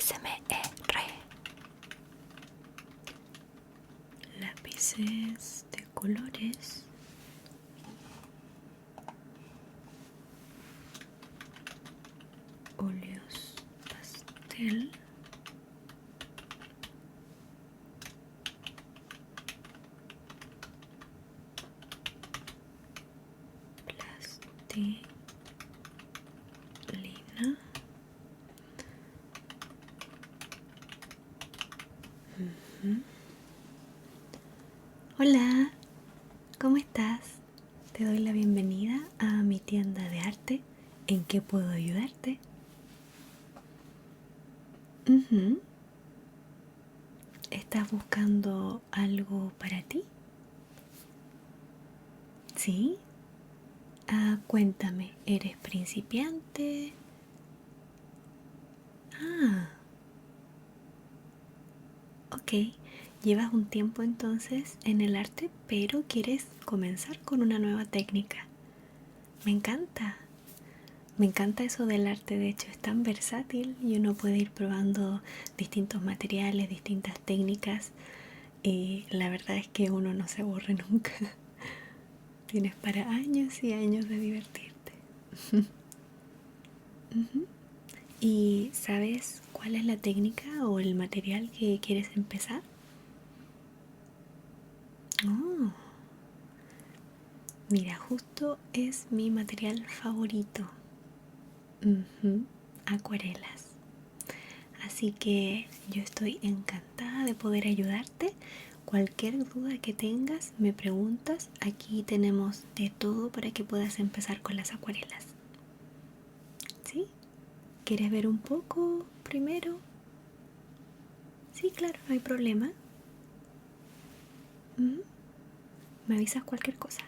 ASMR. Lápices de colores. Óleos pastel. Plastilina. Hola, ¿cómo estás? Te doy la bienvenida a mi tienda de arte. ¿En qué puedo ayudarte? ¿Estás buscando algo para ti? ¿Sí? Cuéntame, ¿eres principiante? Ok. Llevas un tiempo entonces en el arte, pero quieres comenzar con una nueva técnica. Me encanta. Me encanta eso del arte, de hecho es tan versátil y uno puede ir probando distintos materiales, distintas técnicas y la verdad es que uno no se aburre nunca. Tienes para años y años de divertirte. ¿Y sabes cuál es la técnica o el material que quieres empezar? Oh, mira, justo es mi material favorito. Acuarelas. Así que yo estoy encantada de poder ayudarte. Cualquier duda que tengas, me preguntas. Aquí tenemos de todo para que puedas empezar con las acuarelas. ¿Sí? ¿Quieres ver un poco primero? Sí, claro, no hay problema. Me avisas cualquier cosa.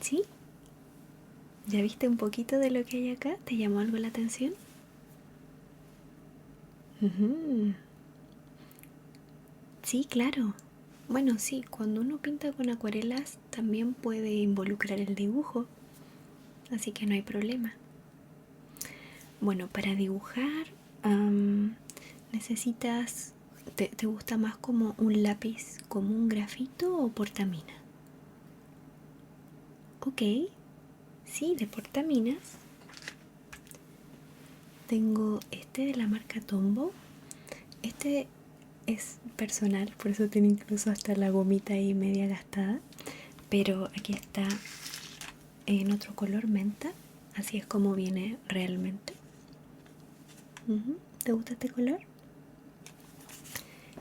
¿Sí? ¿Ya viste un poquito de lo que hay acá? ¿Te llamó algo la atención? Sí, claro. Bueno, sí, cuando uno pinta con acuarelas también puede involucrar el dibujo, así que no hay problema. Bueno, para dibujar necesitas, ¿te gusta más como un lápiz, como un grafito o portamina? Ok, sí, de portaminas. Tengo este de la marca Tombow. Este es personal, por eso tiene incluso hasta la gomita ahí media gastada. Pero aquí está en otro color menta, así es como viene realmente. ¿Te gusta este color?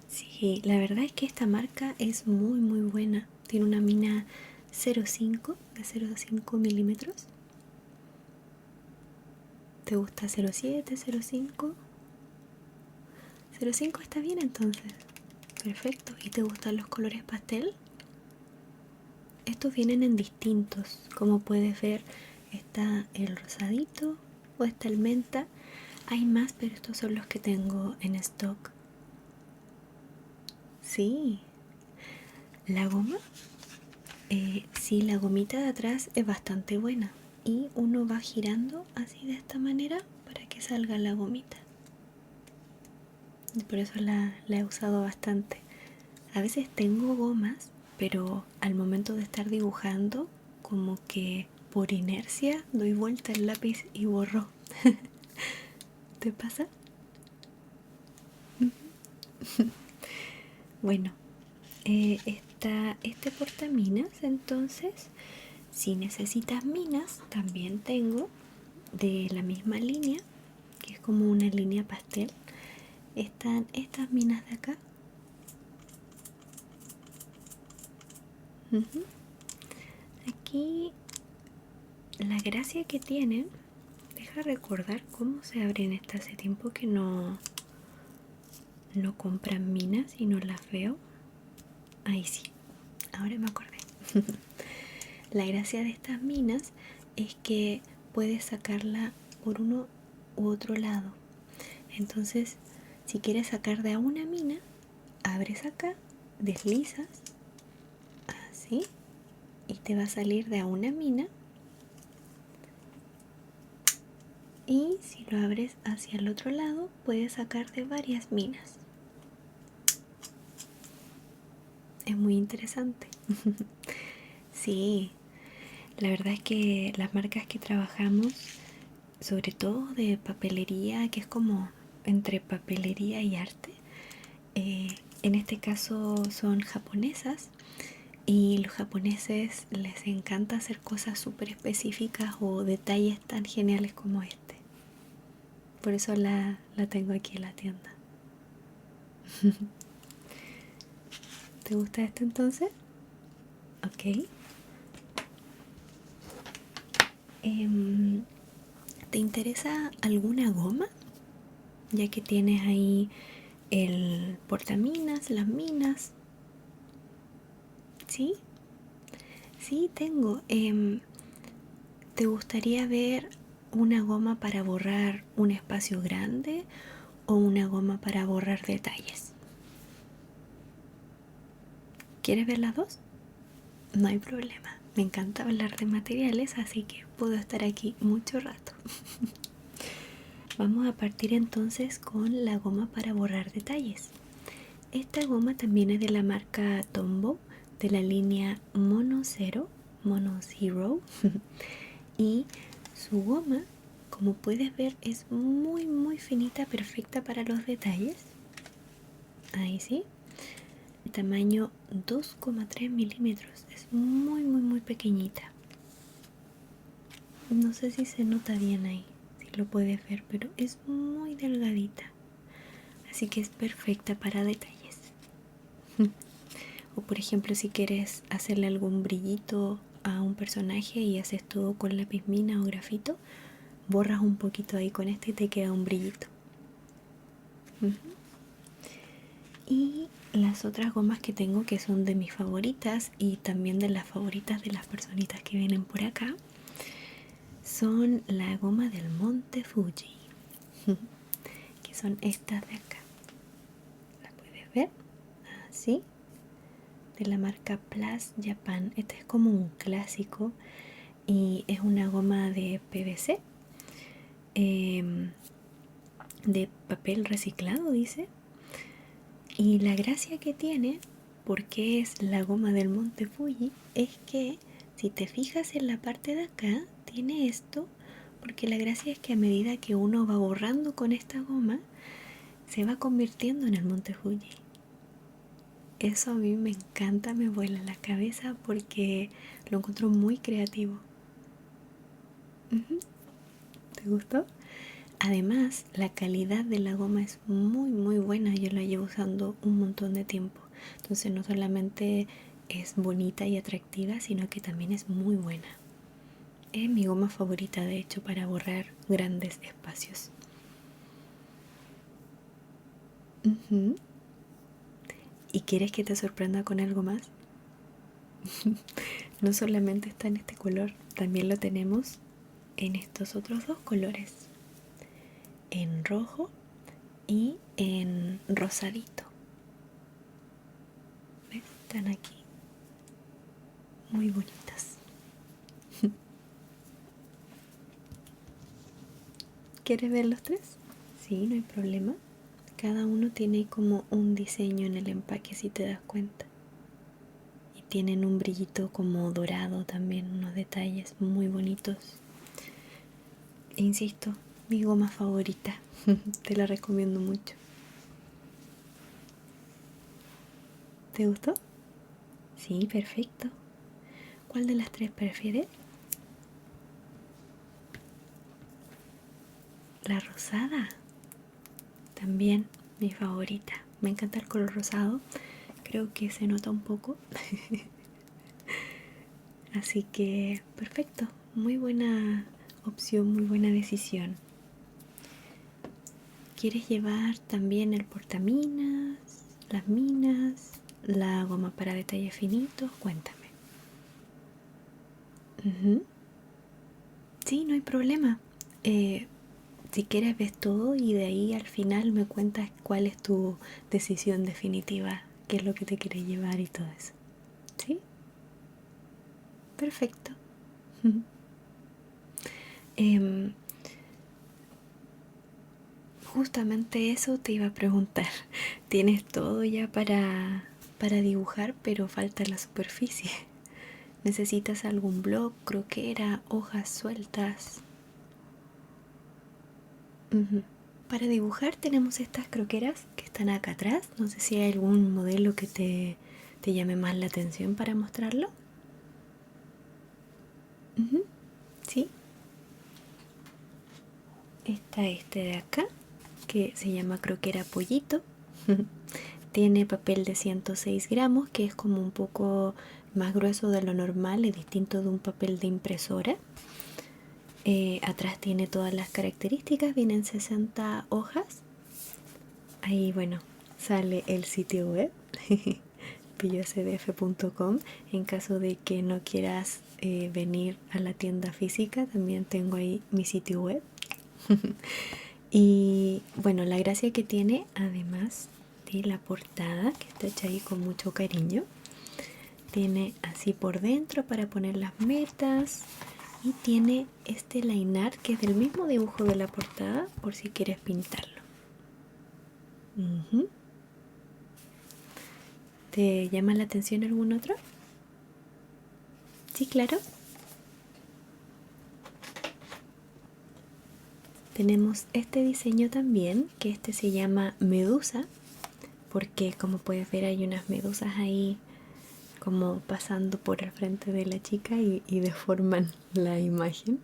Sí, la verdad es que esta marca es muy muy buena. Tiene una mina 0,5 de 0,5 milímetros. ¿Te gusta 0,7, 0,5? 0,5 está bien entonces. Perfecto. ¿Y te gustan los colores pastel? Estos vienen en distintos. Como puedes ver, está el rosadito o está el menta. Hay más, pero estos son los que tengo en stock. Sí. La goma, sí, la gomita de atrás es bastante buena. Y uno va girando así de esta manera para que salga la gomita. Y por eso la he usado bastante. A veces tengo gomas, pero al momento de estar dibujando, como que por inercia doy vuelta el lápiz y borro. ¿Te pasa? Bueno, está este portaminas, entonces, si necesitas minas, también tengo de la misma línea, que es como una línea pastel. Están estas minas de acá. Aquí la gracia que tienen, deja recordar cómo se abren estas. Hace tiempo que no compran minas y no las veo. Ahí sí, ahora me acordé. La gracia de estas minas es que puedes sacarla por uno u otro lado. Entonces, si quieres sacar de a una mina, abres acá, deslizas, así, y te va a salir de a una mina. Y si lo abres hacia el otro lado, puedes sacar de varias minas. Es muy interesante. Sí, la verdad es que las marcas que trabajamos, sobre todo de papelería, que es como entre papelería y arte, en este caso son japonesas, y los japoneses les encanta hacer cosas súper específicas o detalles tan geniales como este. Por eso la tengo aquí en la tienda. ¿Te gusta esto entonces? Ok. ¿Te interesa alguna goma? Ya que tienes ahí el portaminas, las minas. ¿Sí? Sí, tengo. ¿Te gustaría ver una goma para borrar un espacio grande o una goma para borrar detalles? ¿Quieres ver las dos? No hay problema. Me encanta hablar de materiales, así que puedo estar aquí mucho rato. Vamos a partir entonces con la goma para borrar detalles. Esta goma también es de la marca Tombow, de la línea Mono Zero, Mono Zero. Y su goma, como puedes ver, es muy finita, perfecta para los detalles. Ahí sí. De tamaño 2,3 milímetros. Es muy pequeñita. No sé si se nota bien ahí, si lo puedes ver, pero es muy delgadita. Así que es perfecta para detalles. O por ejemplo, si quieres hacerle algún brillito a un personaje y haces todo con lápiz mina o grafito, borras un poquito ahí con este y te queda un brillito. Y las otras gomas que tengo, que son de mis favoritas y también de las favoritas de las personitas que vienen por acá, son la goma del Monte Fuji, que son estas de acá. ¿Las puedes ver? Así, de la marca Plus Japan. Este es como un clásico y es una goma de PVC, de papel reciclado, dice. Y la gracia que tiene, porque es la goma del Monte Fuji, es que si te fijas en la parte de acá, tiene esto, porque la gracia es que a medida que uno va borrando con esta goma, se va convirtiendo en el Monte Fuji. Eso a mí me encanta, me vuela la cabeza porque lo encuentro muy creativo. ¿Te gustó? Además, la calidad de la goma es muy buena. Yo la llevo usando un montón de tiempo. Entonces no solamente es bonita y atractiva, sino que también es muy buena. Es mi goma favorita, de hecho, para borrar grandes espacios. ¿Y quieres que te sorprenda con algo más? No solamente está en este color, también lo tenemos en estos otros dos colores. En rojo y en rosadito. ¿Ves? Están aquí. Muy bonitas. ¿Quieres ver los tres? Sí, no hay problema. Cada uno tiene como un diseño en el empaque, si te das cuenta. Y tienen un brillito como dorado también, unos detalles muy bonitos. E insisto, mi goma favorita. Te la recomiendo mucho. ¿Te gustó? Sí, perfecto. ¿Cuál de las tres prefieres? La rosada. También mi favorita. Me encanta el color rosado. Creo que se nota un poco. Así que perfecto. Muy buena opción, muy buena decisión. ¿Quieres llevar también el portaminas, las minas, la goma para detalles finitos? Cuéntame. Ujú. Sí, no hay problema. Si quieres ves todo y de ahí al final me cuentas cuál es tu decisión definitiva, qué es lo que te quieres llevar y todo eso. ¿Sí? Perfecto. Em, Justamente eso te iba a preguntar. Tienes todo ya para dibujar, pero falta la superficie. ¿Necesitas algún bloc, croquera, hojas sueltas? Ujú. Para dibujar tenemos estas croqueras que están acá atrás. No sé si hay algún modelo que te llame más la atención para mostrarlo. Ujú. Sí, está este de acá que se llama croquera pollito. Tiene papel de 106 gramos, que es como un poco más grueso de lo normal, es distinto de un papel de impresora. Atrás tiene todas las características, vienen 60 hojas. Ahí, bueno, sale el sitio web, pillocdf.com. En caso de que no quieras venir a la tienda física, también tengo ahí mi sitio web. Y bueno, la gracia que tiene, además de la portada, que está hecha ahí con mucho cariño, tiene así por dentro para poner las metas y tiene este linear que es del mismo dibujo de la portada por si quieres pintarlo. Ujú. ¿Te llama la atención algún otro? Sí, claro. Tenemos este diseño también, que este se llama Medusa, porque como puedes ver hay unas medusas ahí como pasando por el frente de la chica y deforman la imagen.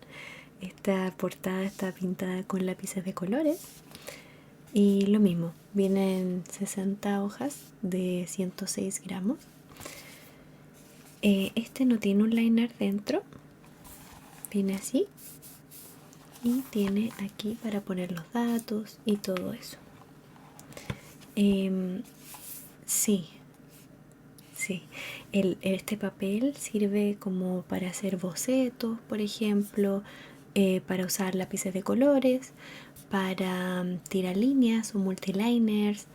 Esta portada está pintada con lápices de colores y lo mismo, vienen 60 hojas de 106 gramos. Este no tiene un liner dentro, viene así y tiene aquí para poner los datos y todo eso. Sí, sí, este papel sirve como para hacer bocetos, por ejemplo, para usar lápices de colores, para tirar líneas o multiliners.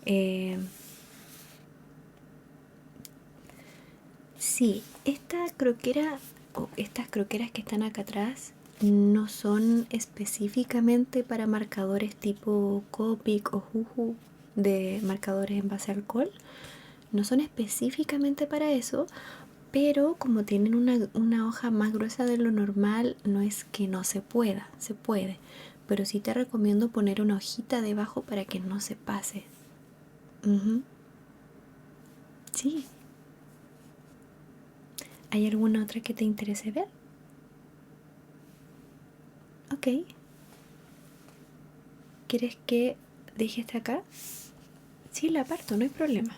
eh, sí, esta croquera o estas croqueras que están acá atrás no son específicamente para marcadores tipo Copic o Juju de marcadores en base a alcohol. No son específicamente para eso, pero como tienen una hoja más gruesa de lo normal, no es que no se pueda, se puede. Pero sí te recomiendo poner una hojita debajo para que no se pase. Ujú. Sí. ¿Hay alguna otra que te interese ver? Ok. ¿Quieres que deje esta acá? Sí, la aparto, no hay problema.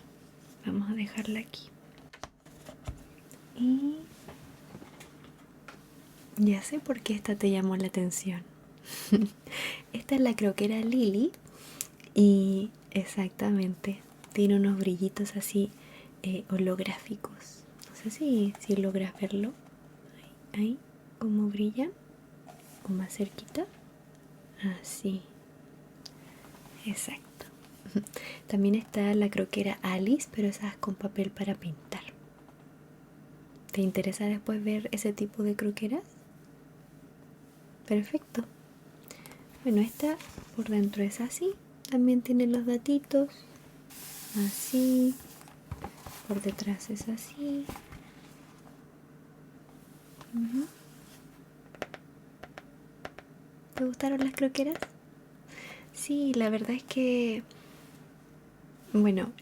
Vamos a dejarla aquí. Y ya sé por qué esta te llamó la atención. Esta es la croquera Lily y exactamente tiene unos brillitos así holográficos. No sé si logras verlo. Ahí, como brillan o más cerquita. Así, exacto. También está la croquera Alice, pero esa es con papel para pintar. ¿Te interesa después ver ese tipo de croqueras? Perfecto. Bueno, esta por dentro es así. También tiene los datitos. Así. Por detrás es así. Ujú. ¿Te gustaron las croqueras? Sí, la verdad es que, bueno,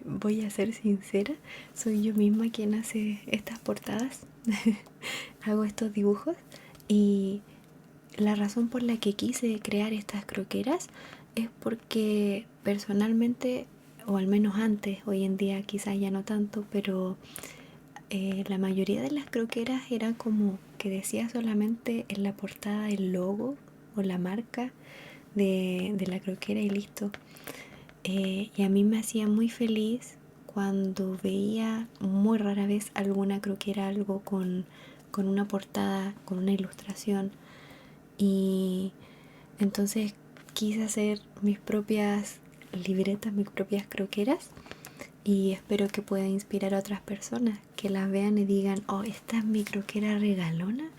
voy a ser sincera, soy yo misma quien hace estas portadas, hago estos dibujos y la razón por la que quise crear estas croqueras es porque personalmente, o al menos antes, hoy en día quizás ya no tanto, pero la mayoría de las croqueras eran como que decía solamente en la portada el logo o la marca de la croquera y listo. Y a mí me hacía muy feliz cuando veía muy rara vez alguna croquera, algo con una portada, con una ilustración. Y entonces quise hacer mis propias libretas, mis propias croqueras, y espero que pueda inspirar a otras personas que las vean y digan, oh, esta es mi croquera regalona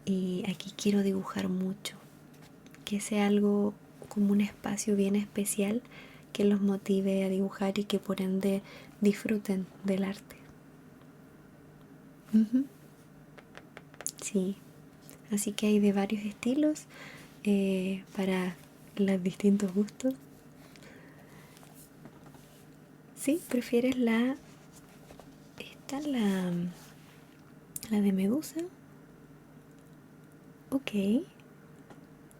y aquí quiero dibujar mucho. Que sea algo como un espacio bien especial que los motive a dibujar y que por ende disfruten del arte. Sí, así que hay de varios estilos para los distintos gustos. ¿Sí? ¿Prefieres la de medusa? Ok.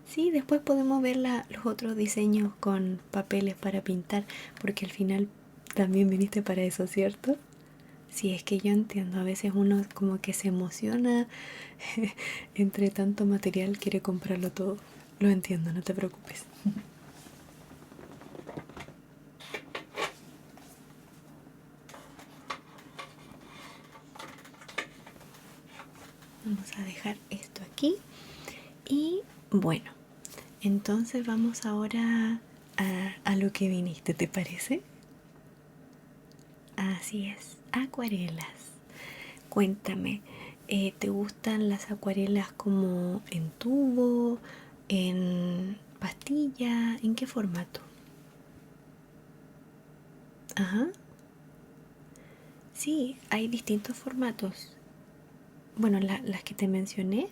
Sí, después podemos ver los otros diseños con papeles para pintar, porque al final también viniste para eso, ¿cierto? Sí, es que yo entiendo, a veces uno como que se emociona entre tanto material, quiere comprarlo todo. Lo entiendo, no te preocupes. Vamos a dejar esto aquí. Y bueno, entonces vamos ahora a lo que viniste, ¿te parece? Así es, acuarelas. Cuéntame, ¿te gustan las acuarelas como en tubo, en pastilla, en qué formato? Ajá, sí, hay distintos formatos. Bueno, las que te mencioné,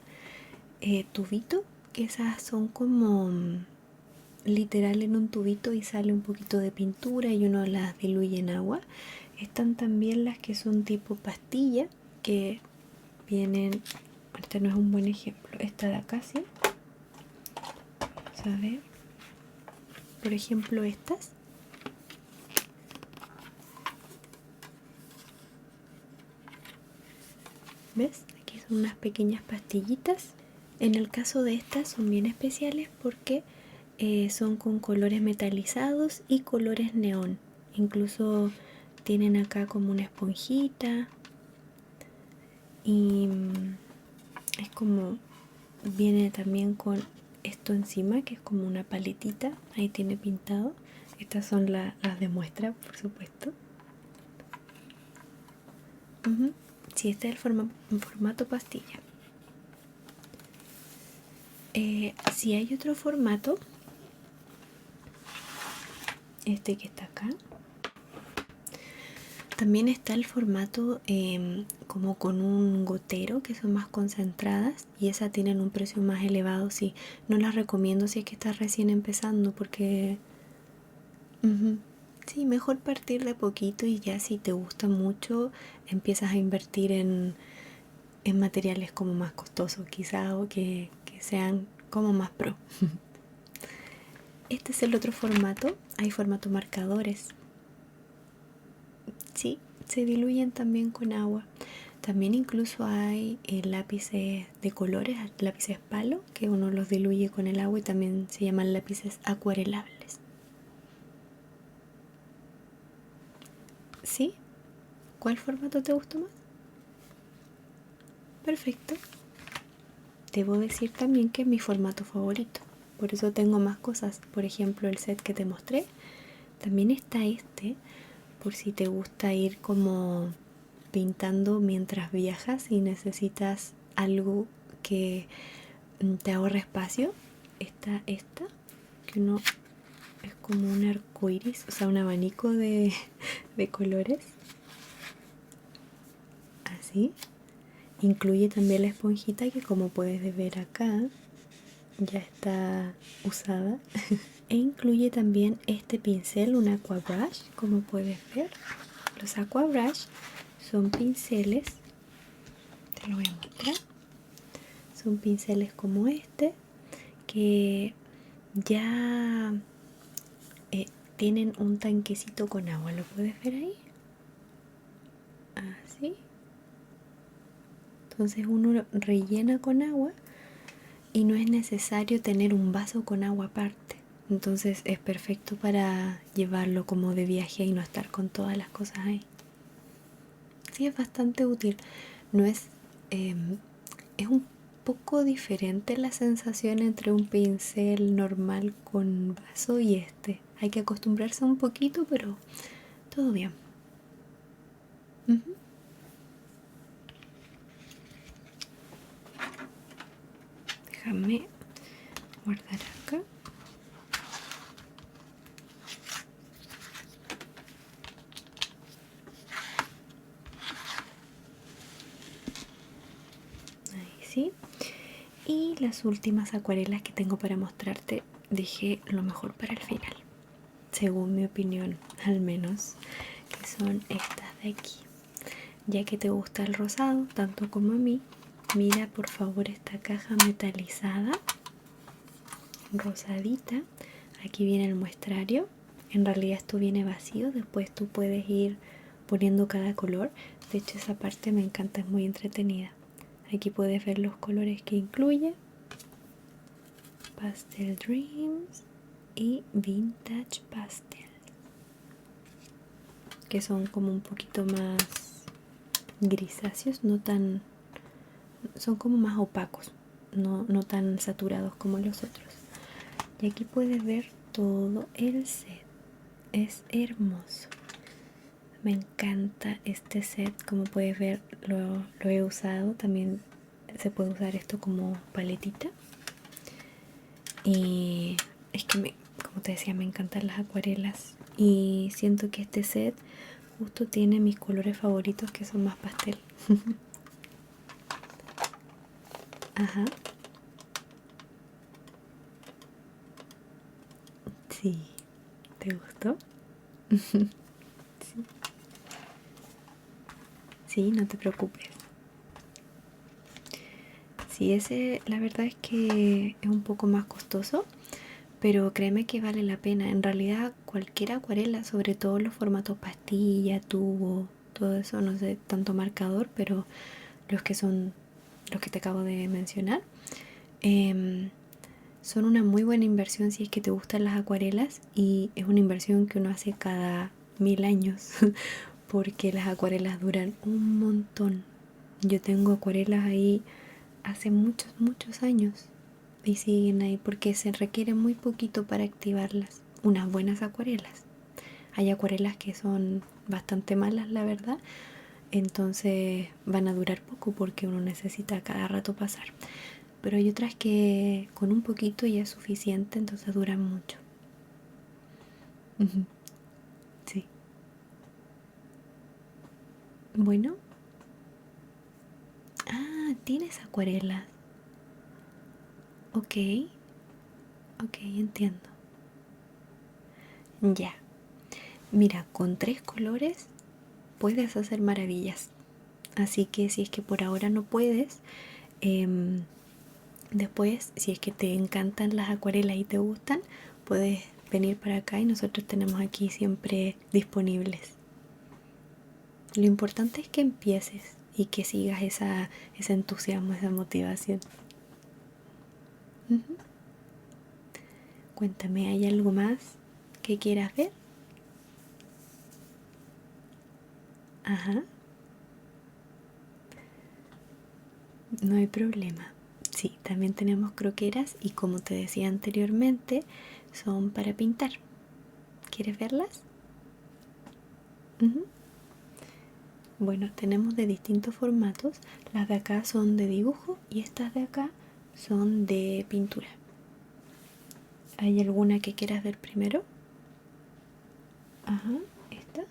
tubito, que esas son como literal en un tubito y sale un poquito de pintura y uno las diluye en agua. Están también las que son tipo pastilla, que vienen, este no es un buen ejemplo, esta de acá sí. Vamos a ver, por ejemplo estas. ¿Ves? Aquí son unas pequeñas pastillitas. En el caso de estas son bien especiales porque son con colores metalizados y colores neón. Incluso tienen acá como una esponjita y es como, viene también con esto encima que es como una paletita, ahí tiene pintado. Estas son las de muestra, por supuesto. Sí, este es el formato pastilla. Si hay otro formato, este que está acá, también está el formato como con un gotero, que son más concentradas y esas tienen un precio más elevado. Sí, no las recomiendo si es que estás recién empezando porque sí, mejor partir de poquito y ya si te gusta mucho empiezas a invertir en materiales como más costosos quizá o que sean como más pro. Este es el otro formato, hay formato marcadores. Sí, se diluyen también con agua. También incluso hay lápices de colores, lápices palo, que uno los diluye con el agua y también se llaman lápices acuarelables. ¿Sí? ¿Cuál formato te gustó más? Perfecto. Debo decir también que es mi formato favorito. Por eso tengo más cosas. Por ejemplo, el set que te mostré. También está este, por si te gusta ir como pintando mientras viajas y necesitas algo que te ahorre espacio. Está esta, que uno es como un arco iris, o sea, un abanico de colores. Así. Incluye también la esponjita que, como puedes ver acá, ya está usada. E incluye también este pincel, un aqua brush, como puedes ver. Los aqua brush son pinceles, te lo voy a mostrar. Son pinceles como este que ya tienen un tanquecito con agua. ¿Lo puedes ver ahí? Así. Entonces uno rellena con agua y no es necesario tener un vaso con agua aparte. Entonces es perfecto para llevarlo como de viaje y no estar con todas las cosas ahí. Sí, es bastante útil. No es... es un poco diferente la sensación entre un pincel normal con vaso y este. Hay que acostumbrarse un poquito, pero todo bien. Ujú. Déjame guardar acá. Ahí sí. Y las últimas acuarelas que tengo para mostrarte, dejé lo mejor para el final, según mi opinión, al menos, que son estas de aquí. Ya que te gusta el rosado, tanto como a mí, mira por favor esta caja metalizada, rosadita. Aquí viene el muestrario. En realidad esto viene vacío, después tú puedes ir poniendo cada color. De hecho esa parte me encanta, es muy entretenida. Aquí puedes ver los colores que incluye: Pastel Dreams y Vintage Pastel, que son como un poquito más grisáceos, no tan, son como más opacos, no tan saturados como los otros. Y aquí puedes ver todo el set, es hermoso. Me encanta este set, como puedes ver lo he usado, también se puede usar esto como paletita. Y es que, como te decía, me encantan las acuarelas y siento que este set justo tiene mis colores favoritos, que son más pastel. Ajá. Sí. ¿Te gustó? Sí. Sí, no te preocupes. Sí, ese la verdad es que es un poco más costoso, pero créeme que vale la pena. En realidad cualquier acuarela, sobre todo los formatos pastilla, tubo, todo eso, no sé tanto marcador, pero los que son los que te acabo de mencionar, em, son una muy buena inversión si es que te gustan las acuarelas, y es una inversión que uno hace cada 1000 años porque las acuarelas duran un montón. Yo tengo acuarelas ahí hace muchos años y siguen ahí porque se requiere muy poquito para activarlas. Unas buenas acuarelas. Hay acuarelas que son bastante malas, la verdad, entonces van a durar poco porque uno necesita cada rato pasar. Pero hay otras que con un poquito ya es suficiente, entonces duran mucho. Ujú. Sí. Bueno. Ah, tienes acuarelas. Ok, ok, entiendo. Ya. Mira, con 3 colores puedes hacer maravillas. Así que si es que por ahora no puedes, em, después, si es que te encantan las acuarelas y te gustan, puedes venir para acá y nosotros tenemos aquí siempre disponibles. Lo importante es que empieces y que sigas ese entusiasmo, esa motivación. Ujú. Cuéntame, ¿hay algo más que quieras ver? Ajá, no hay problema. Sí, también tenemos croqueras y, como te decía anteriormente, son para pintar. ¿Quieres verlas? Ujú. Bueno, tenemos de distintos formatos. Las de acá son de dibujo y estas de acá son de pintura. ¿Hay alguna que quieras ver primero? Ajá, esta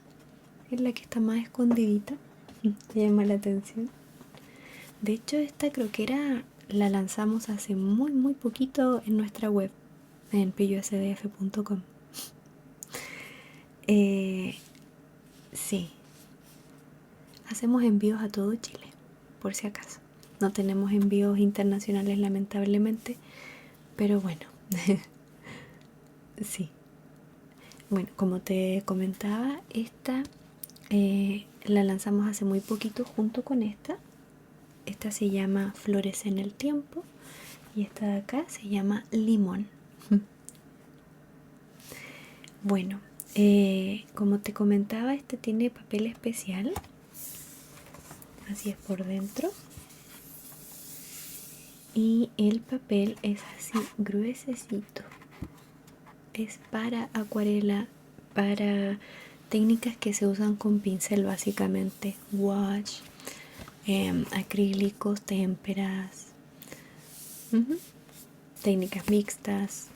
es la que está más escondidita. Te llama la atención. De hecho, esta croquera la lanzamos hace muy poquito en nuestra web, en pillosdf.com. Eh, sí, hacemos envíos a todo Chile, por si acaso. No tenemos envíos internacionales, lamentablemente, pero bueno, sí. Bueno, como te comentaba, esta la lanzamos hace muy poquito junto con esta. Esta se llama Flores en el Tiempo y esta de acá se llama Limón. Bueno, como te comentaba, este tiene papel especial. Así es por dentro. Y el papel es así gruesecito. Es para acuarela, para técnicas que se usan con pincel básicamente. Wash, acrílicos, témperas, técnicas mixtas.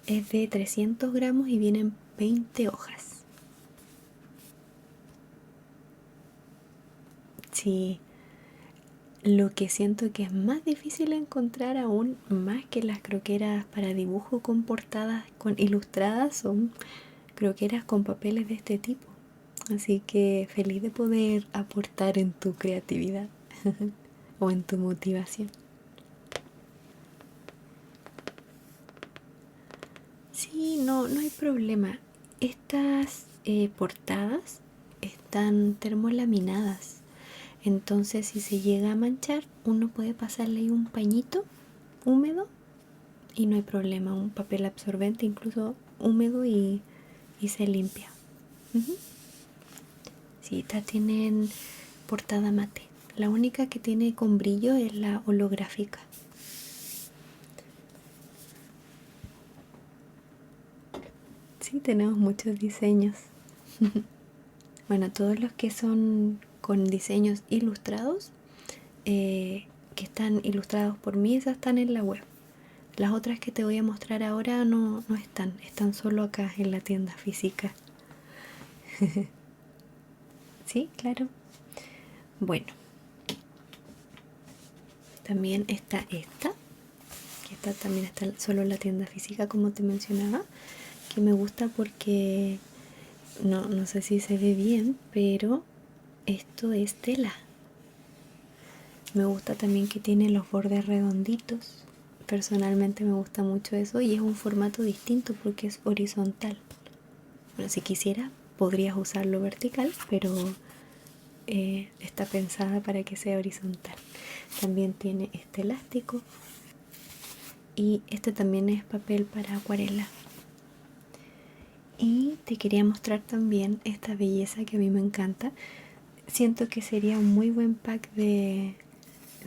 Es de 300 gramos y vienen 20 hojas. Sí, lo que siento que es más difícil encontrar aún más que las croqueras para dibujo con portadas con ilustradas son croqueras con papeles de este tipo. Así que feliz de poder aportar en tu creatividad o en tu motivación. Sí, no hay problema. Estas portadas están termolaminadas. Entonces, si se llega a manchar, uno puede pasarle ahí un pañito húmedo y no hay problema. Un papel absorbente, incluso húmedo y se limpia. Sí, estas tienen portada mate. La única que tiene con brillo es la holográfica. Sí, tenemos muchos diseños. Bueno, todos los que son con diseños ilustrados, que están ilustrados por mí, esas están en la web. Las otras que te voy a mostrar ahora no están solo acá en la tienda física. Sí, claro. Bueno, también está esta, que esta también está solo en la tienda física, como te mencionaba, que me gusta porque no sé si se ve bien, pero esto es tela. Me gusta también que tiene los bordes redonditos. Personalmente me gusta mucho eso y es un formato distinto porque es horizontal. Bueno, si quisiera podrías usarlo vertical, pero está pensada para que sea horizontal. También tiene este elástico y este también es papel para acuarela. Y te quería mostrar también esta belleza que a mí me encanta. Siento que sería un muy buen pack de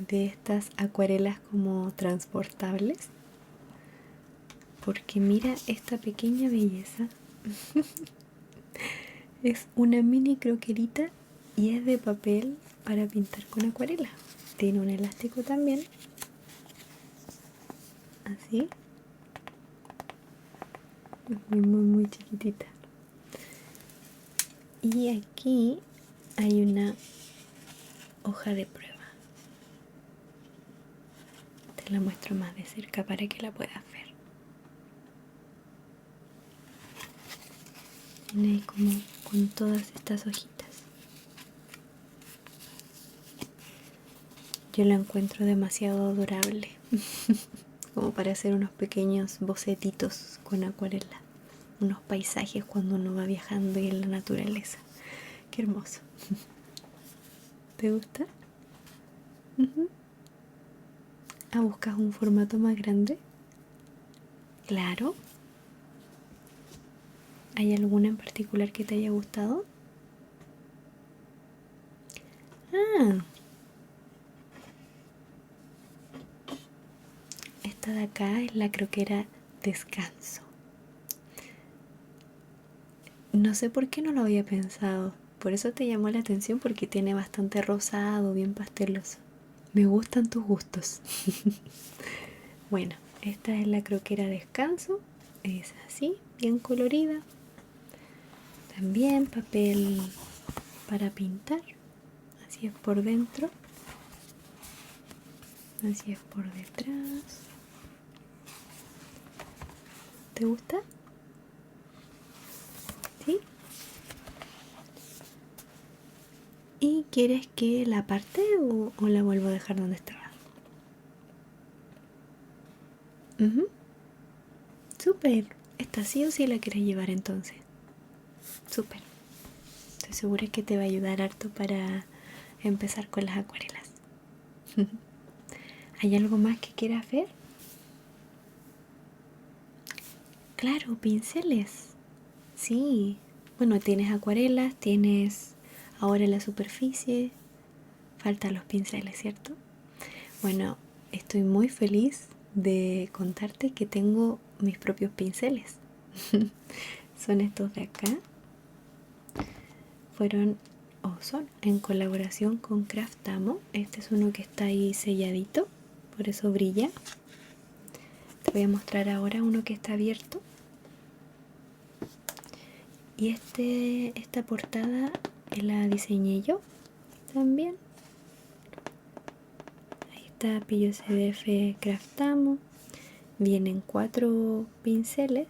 estas acuarelas como transportables, porque mira esta pequeña belleza. Es una mini croquerita y es de papel para pintar con acuarela. Tiene un elástico también, así, muy chiquitita. Y aquí hay una hoja de prueba. Te la muestro más de cerca para que la puedas ver. Viene como con todas estas hojitas. Yo la encuentro demasiado adorable, como para hacer unos pequeños bocetitos con acuarela, unos paisajes cuando uno va viajando y en la naturaleza. Qué hermoso. ¿Te gusta? Ah, ¿buscas un formato más grande? Claro. ¿Hay alguna en particular que te haya gustado? Ah, esta de acá es la croquera Descanso. No sé por qué no lo había pensado. Por eso te llamó la atención porque tiene bastante rosado, bien pasteloso. Me gustan tus gustos. Bueno, esta es la croquera Descanso. Es así, bien colorida. También papel para pintar. Así es por dentro. Así es por detrás. ¿Te gusta? ¿Sí? ¿Y quieres que la aparte o la vuelvo a dejar donde estaba? Súper. ¿Esta sí o sí la quieres llevar entonces? Súper. Estoy segura que te va a ayudar harto para empezar con las acuarelas. ¿Hay algo más que quieras ver? Claro, pinceles. Sí. Bueno, tienes acuarelas, tienes ahora la superficie, faltan los pinceles, ¿cierto? Bueno, estoy muy feliz de contarte que tengo mis propios pinceles. Son estos de acá. Fueron o son en colaboración con Craftamo. Este es uno que está ahí selladito, por eso brilla. Te voy a mostrar ahora uno que está abierto. Y esta portada la diseñé yo también. Ahí está Pillo CDF Craftamo. Vienen 4 pinceles.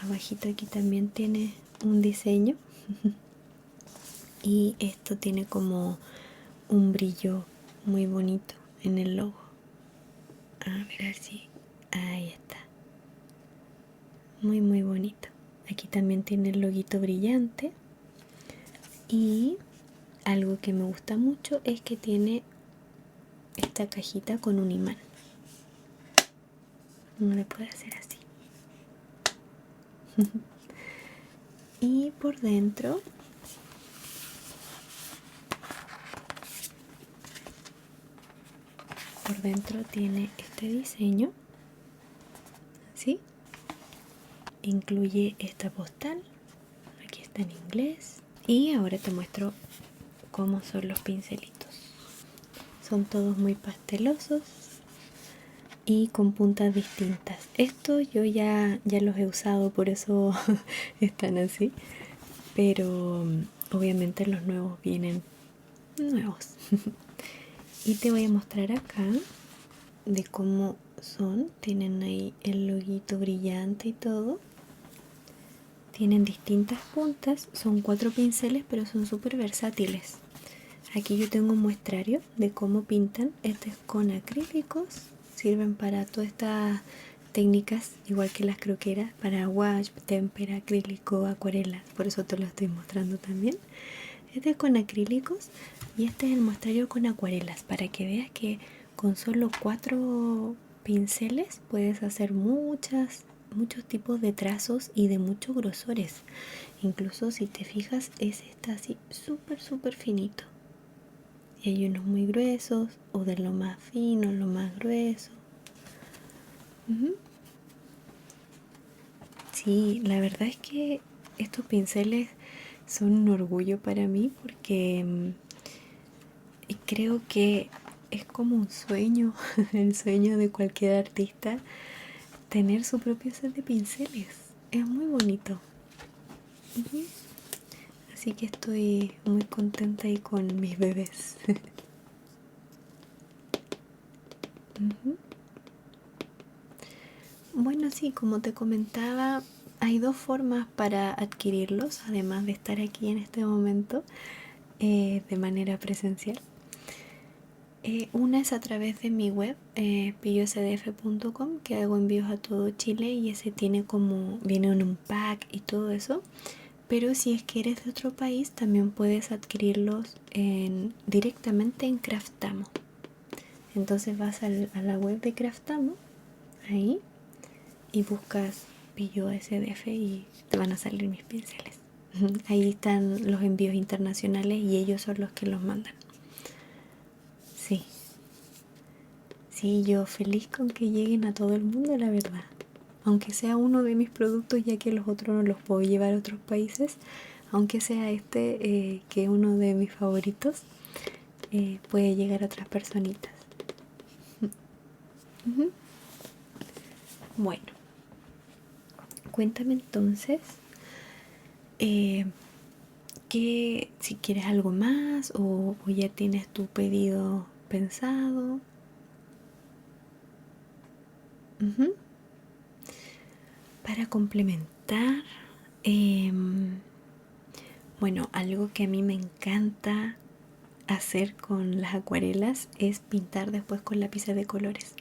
Abajito aquí también tiene un diseño. Y esto tiene como un brillo muy bonito en el logo. A ver si... Ahí está. Muy muy bonito. Aquí también tiene el loguito brillante. Y algo que me gusta mucho es que tiene esta cajita con un imán. Uno le puede hacer así. Y por dentro tiene este diseño, ¿sí? Incluye esta postal. Aquí está en inglés. Y ahora te muestro cómo son los pincelitos. Son todos muy pastelosos y con puntas distintas. Estos yo ya los he usado, por eso están así. Pero obviamente los nuevos vienen nuevos. Y te voy a mostrar acá de cómo son. Tienen ahí el loguito brillante y todo. Tienen distintas puntas. Son 4 pinceles, pero son súper versátiles. Aquí yo tengo un muestrario de cómo pintan. Este es con acrílicos. Sirven para todas estas técnicas, igual que las croqueras, para wash, témpera, acrílico, acuarela. Por eso te lo estoy mostrando también. Este es con acrílicos y este es el muestrario con acuarelas, para que veas que con solo 4 pinceles puedes hacer muchos tipos de trazos y de muchos grosores. Incluso si te fijas, está así súper finito. Y hay unos muy gruesos, o de lo más fino, lo más grueso. Sí, la verdad es que estos pinceles son un orgullo para mí porque creo que es como un sueño, el sueño de cualquier artista, tener su propio set de pinceles. Es muy bonito. Así que estoy muy contenta ahí con mis bebés. Bueno, sí, como te comentaba, hay 2 formas para adquirirlos, además de estar aquí en este momento de manera presencial. Una es a través de mi web, pillosdf.com, que hago envíos a todo Chile y ese viene en un pack y todo eso. Pero si es que eres de otro país, también puedes adquirirlos directamente en Craftamo. Entonces vas a la web de Craftamo, ahí, y buscas Pillo SDF y te van a salir mis pinceles. Ahí están los envíos internacionales y ellos son los que los mandan. Sí. Sí, yo feliz con que lleguen a todo el mundo, la verdad. Aunque sea uno de mis productos, ya que los otros no los puedo llevar a otros países, aunque sea que es uno de mis favoritos, puede llegar a otras personitas. Bueno, cuéntame entonces que si quieres algo más o ya tienes tu pedido pensado. Para complementar, bueno, algo que a mí me encanta hacer con las acuarelas es pintar después con lápices de colores.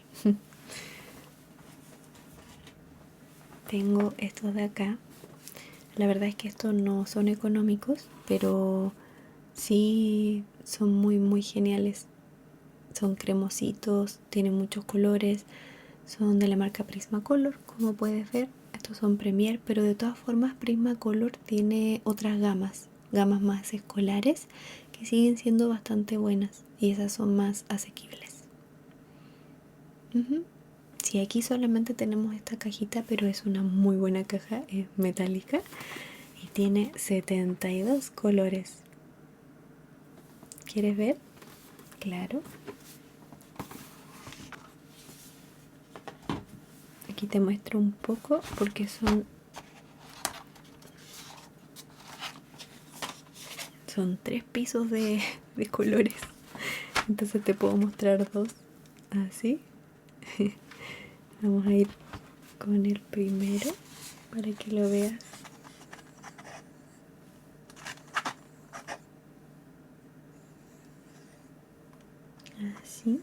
Tengo estos de acá. La verdad es que estos no son económicos, pero sí son muy geniales. Son cremositos, tienen muchos colores, son de la marca Prismacolor, como puedes ver. estos son Premier, pero de todas formas Prismacolor tiene otras gamas más escolares que siguen siendo bastante buenas y esas son más asequibles. Sí, aquí solamente tenemos esta cajita, pero es una muy buena caja, es metálica y tiene 72 colores. ¿Quieres ver? Claro. Aquí te muestro un poco porque son 3 pisos de colores. Entonces te puedo mostrar dos así. Vamos a ir con el primero para que lo veas. Así.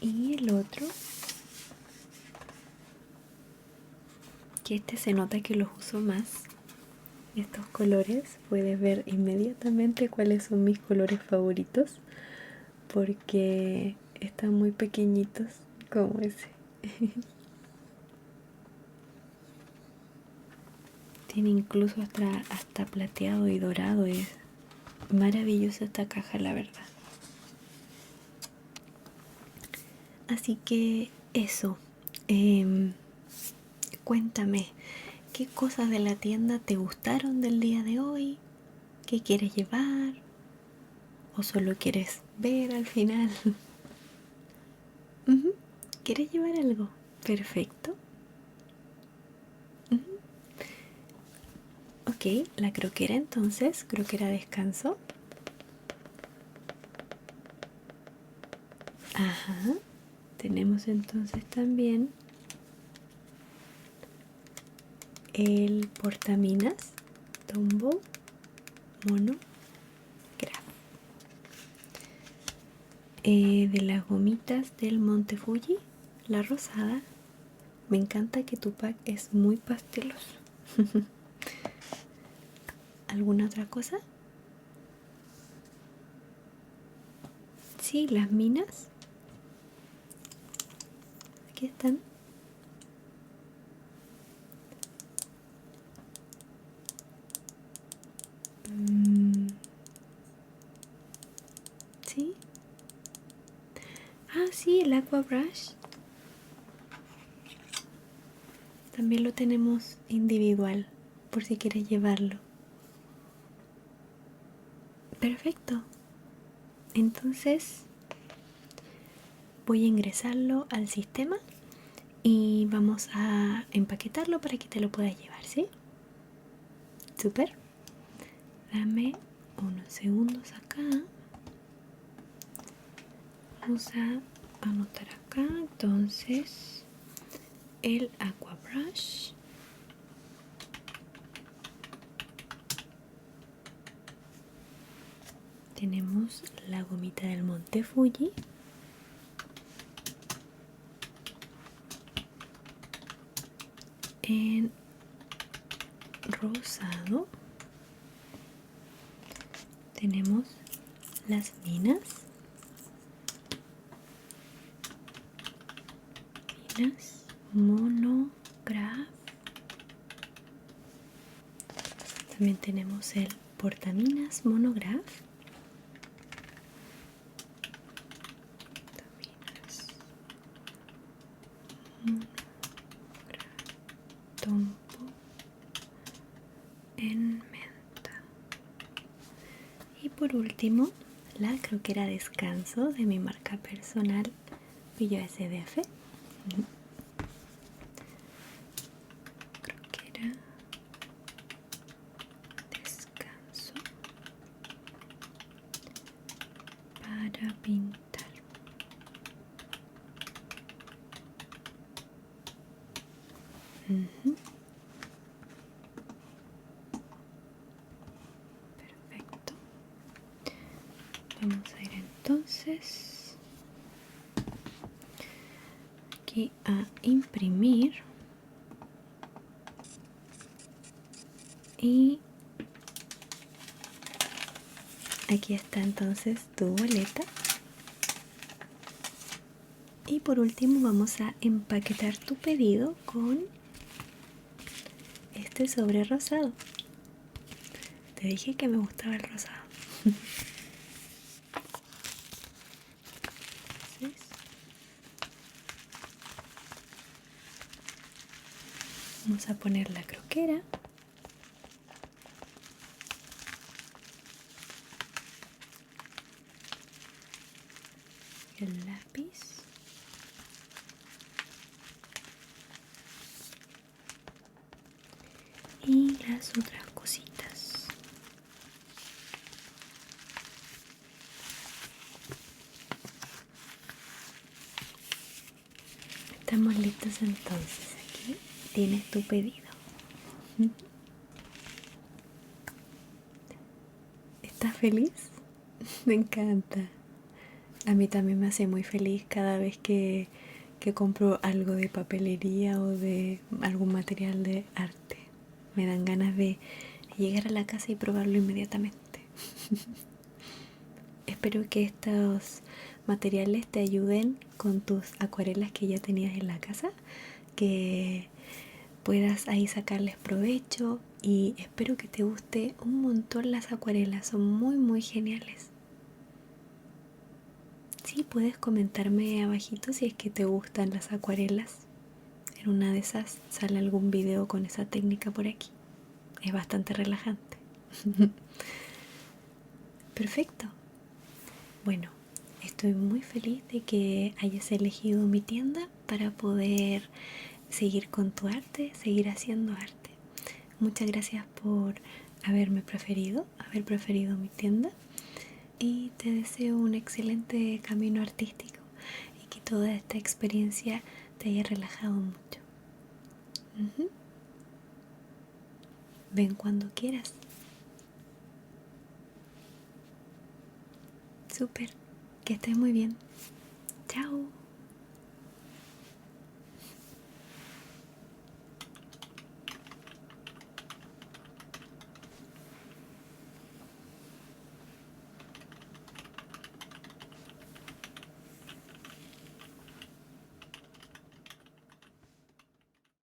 Y el otro, que este se nota que los uso más. Estos colores, puedes ver inmediatamente cuáles son mis colores favoritos porque están muy pequeñitos como ese. Tiene incluso hasta plateado y dorado. Es maravillosa esta caja, la verdad. Así que eso. Cuéntame, ¿qué cosas de la tienda te gustaron del día de hoy? ¿Qué quieres llevar? ¿O solo quieres ver al final? ¿Quieres llevar algo? Perfecto. Ok, la croquera entonces, croquera descanso. Ajá. Tenemos entonces también el portaminas Tombow Mono Graph. De las gomitas del Monte Fuji, la rosada. Me encanta que tu pack es muy pasteloso. ¿Alguna otra cosa? Sí, las minas. Aquí están. ¿Sí? Ah, sí, el Aqua Brush. También lo tenemos individual, por si quieres llevarlo. Perfecto. Entonces voy a ingresarlo al sistema y vamos a empaquetarlo para que te lo puedas llevar, ¿sí? Súper. Dame unos segundos acá. Vamos a anotar acá entonces el Aqua Brush. Tenemos la gomita del Monte Fuji. En rosado tenemos las minas. Monograph. También tenemos el portaminas Monograph. Tombow en menta. Y por último, la croquera descanso de mi marca personal Pillo SDF. Croquera descanso para pintar. Perfecto. Vamos a ir entonces aquí a imprimir y aquí está entonces tu boleta Y por último vamos a empaquetar tu pedido con este sobre rosado. Te dije que me gustaba el rosado. Entonces, vamos a poner la croquera. El lápiz. Y las otras cositas. Estamos listos entonces. Aquí tienes tu pedido. ¿Estás feliz? Me encanta. A mí también me hace muy feliz cada vez que compro algo de papelería o de algún material de arte. Me dan ganas de llegar a la casa y probarlo inmediatamente. Espero que estos materiales te ayuden con tus acuarelas que ya tenías en la casa, que puedas ahí sacarles provecho, y espero que te guste un montón las acuarelas, son muy geniales. Sí, puedes comentarme abajito si es que te gustan las acuarelas. En una de esas sale algún video con esa técnica por aquí. Es bastante relajante. Perfecto. Bueno, estoy muy feliz de que hayas elegido mi tienda para poder seguir con tu arte, seguir haciendo arte. Muchas gracias por haber preferido mi tienda, y te deseo un excelente camino artístico y que toda esta experiencia te haya relajado mucho. Ven cuando quieras. Súper, que estés muy bien. Chao.